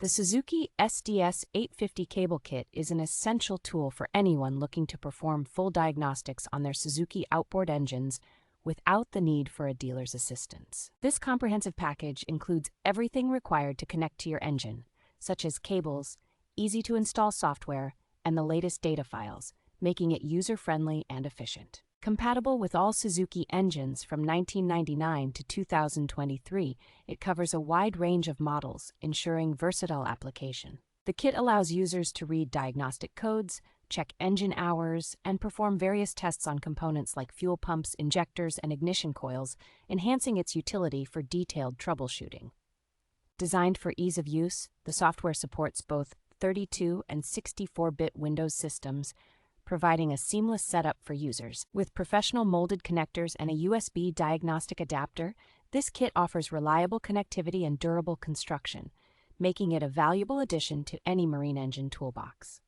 The Suzuki SDS 8.50 cable kit is an essential tool for anyone looking to perform full diagnostics on their Suzuki outboard engines without the need for a dealer's assistance. This comprehensive package includes everything required to connect to your engine, such as cables, easy-to-install software, and the latest data files, making it user-friendly and efficient. Compatible with all Suzuki engines from 1999 to 2023, it covers a wide range of models, ensuring versatile application. The kit allows users to read diagnostic codes, check engine hours, and perform various tests on components like fuel pumps, injectors, and ignition coils, enhancing its utility for detailed troubleshooting. Designed for ease of use, the software supports both 32 and 64-bit Windows systems, providing a seamless setup for users. With professional molded connectors and a USB diagnostic adapter, this kit offers reliable connectivity and durable construction, making it a valuable addition to any marine engine toolbox.